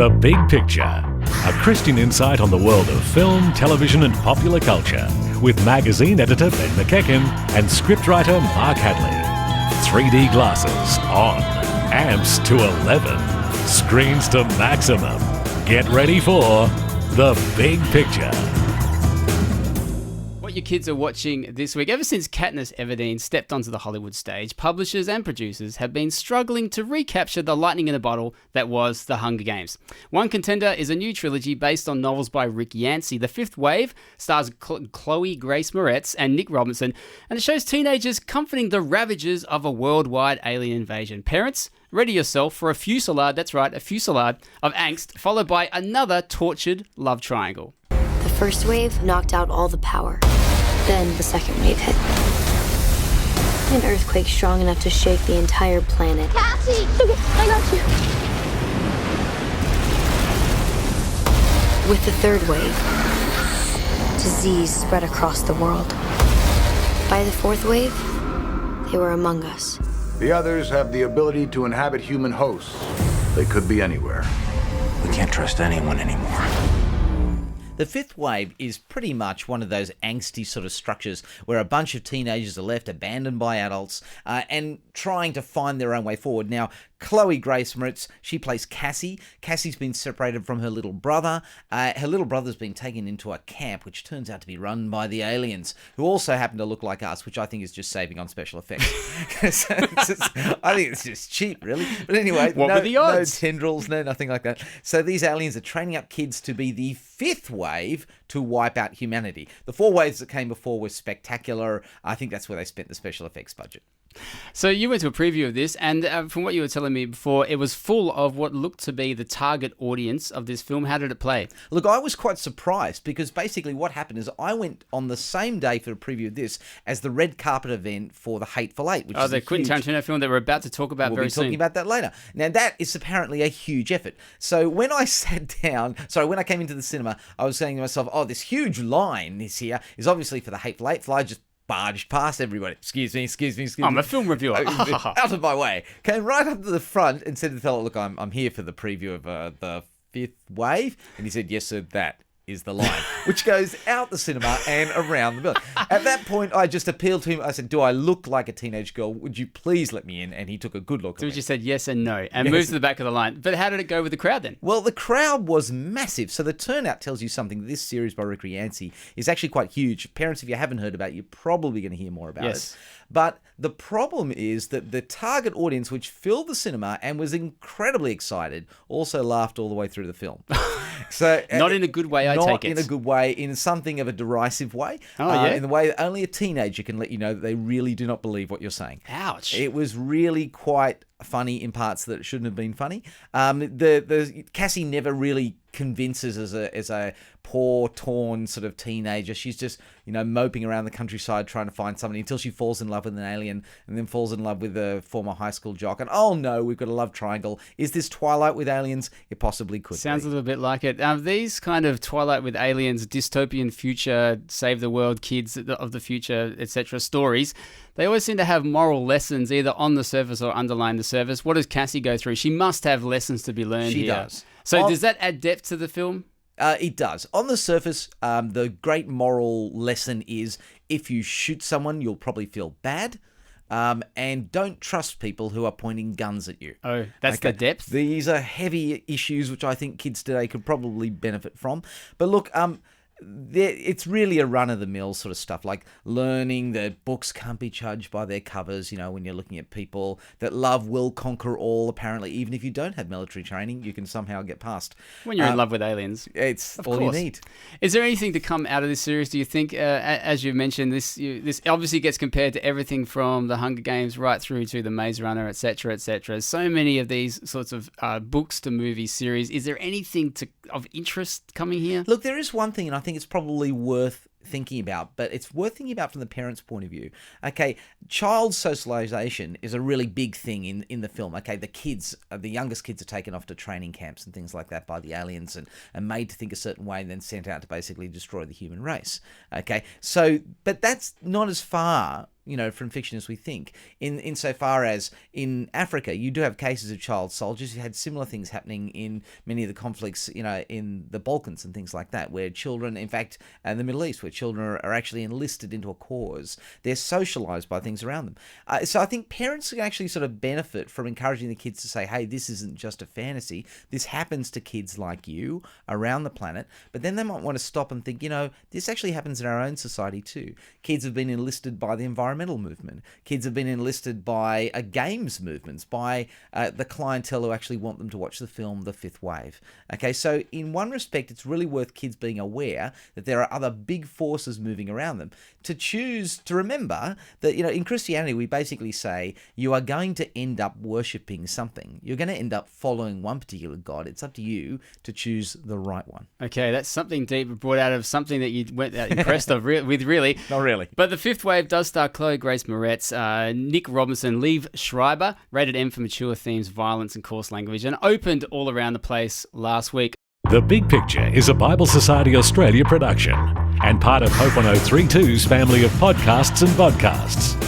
The Big Picture, a Christian insight on the world of film, television and popular culture, with magazine editor Ben McEachern and scriptwriter Mark Hadley. 3D glasses on, amps to 11, screens to maximum. Get ready for The Big Picture. What your kids are watching this week. Ever since Katniss Everdeen stepped onto the Hollywood stage, publishers and producers have been struggling to recapture the lightning in a bottle that was The Hunger Games. One contender is a new trilogy based on novels by Rick Yancey. The Fifth Wave stars Chloe Grace Moretz and Nick Robinson, and it shows teenagers comforting the ravages of a worldwide alien invasion. Parents, ready yourself for a fusillade, that's right, a fusillade of angst, followed by another tortured love triangle. The first wave knocked out all the power. Then the second wave hit. An earthquake strong enough to shake the entire planet. Cassie! Okay, I got you. With the third wave, disease spread across the world. By the fourth wave, they were among us. The others have the ability to inhabit human hosts. They could be anywhere. We can't trust anyone anymore. The Fifth Wave is pretty much one of those angsty sort of structures where a bunch of teenagers are left abandoned by adults and trying to find their own way forward. Now, Chloe Grace Moretz, she plays Cassie. Cassie's been separated from her little brother. Her little brother's been taken into a camp, which turns out to be run by the aliens, who also happen to look like us, which I think is just saving on special effects. I think it's just cheap, really. But anyway, What were the odds? No tendrils, no nothing like that. So these aliens are training up kids to be the fifth wave to wipe out humanity. The four waves that came before were spectacular. I think that's where they spent the special effects budget. So you went to a preview of this, and from what you were telling me before, it was full of what looked to be the target audience of this film. How did it play? Look, I was quite surprised because basically what happened is I went on the same day for a preview of this as the red carpet event for The Hateful Eight, which is the Quentin Tarantino film that we're about to talk about very soon. We'll be talking about that later. Now, that is apparently a huge effort. So when I when I came into the cinema, I was saying to myself, oh, this huge line is obviously for The Hateful Eight. I just barged past everybody. Excuse me. I'm a film reviewer. Out of my way. Came right up to the front and said to the fellow, look, I'm here for the preview of the Fifth Wave. And he said, yes, sir, that is the line, which goes out the cinema and around the building. At that point, I just appealed to him. I said, do I look like a teenage girl? Would you please let me in? And he took a good look at me. So you said yes and no, and moved to the back of the line. But how did it go with the crowd then? Well, the crowd was massive. So the turnout tells you something. This series by Rick Yancey is actually quite huge. Parents, if you haven't heard about it, you're probably going to hear more about it. But the problem is that the target audience, which filled the cinema and was incredibly excited, also laughed all the way through the film. So Not in a good way, I take it. Not in a good way, in something of a derisive way. In the way that only a teenager can let you know that they really do not believe what you're saying. Ouch. It was really quite funny in parts that it shouldn't have been funny. The Cassie never really convinces as a poor, torn sort of teenager. She's just, moping around the countryside trying to find somebody until she falls in love with an alien and then falls in love with a former high school jock. And oh no, we've got a love triangle. Is this Twilight with aliens? It possibly could Sounds be. a little bit like it. These kind of Twilight with aliens, dystopian future, save the world, kids of the future, etc. stories, they always seem to have moral lessons either on the surface or underlying the surface. What does Cassie go through? She must have lessons to be learned here. She does. So does that add depth to the film? It does. On the surface, the great moral lesson is if you shoot someone, you'll probably feel bad. And don't trust people who are pointing guns at you. Oh, that's the depth? These are heavy issues which I think kids today could probably benefit from. But look, it's really a run-of-the-mill sort of stuff, like learning that books can't be judged by their covers, when you're looking at people, that love will conquer all, apparently. Even if you don't have military training, you can somehow get past. When you're in love with aliens. It's of all course. you need. Is there anything to come out of this series, do you think? As you mentioned, this obviously gets compared to everything from The Hunger Games right through to The Maze Runner, etc., etc. So many of these sorts of books to movie series. Is there anything of interest coming here? Look, there is one thing, and I think it's probably worth thinking about, but it's worth thinking about from the parents' point of view. Okay, child socialization is a really big thing in the film. Okay, the kids, the youngest kids are taken off to training camps and things like that by the aliens and made to think a certain way and then sent out to basically destroy the human race. Okay, so, but that's not as far from fiction as we think. Insofar as in Africa, you do have cases of child soldiers. You had similar things happening in many of the conflicts, in the Balkans and things like that, where children, in fact, in the Middle East, where children are actually enlisted into a cause. They're socialized by things around them. So I think parents can actually sort of benefit from encouraging the kids to say, hey, this isn't just a fantasy. This happens to kids like you around the planet. But then they might want to stop and think, this actually happens in our own society too. Kids have been enlisted by the environmental movement. Kids have been enlisted by games movements, by the clientele who actually want them to watch the film The Fifth Wave. Okay, so in one respect, it's really worth kids being aware that there are other big forces moving around them. To choose to remember that, in Christianity, we basically say you are going to end up worshipping something. You're going to end up following one particular God. It's up to you to choose the right one. Okay, that's something deep brought out of something that you weren't that impressed with, really. Not really. But The Fifth Wave does star Chloe Grace Moretz, Nick Robinson, Liev Schreiber, rated M for mature themes, violence and coarse language, and opened all around the place last week. The Big Picture is a Bible Society Australia production and part of Hope 1032's family of podcasts and vodcasts.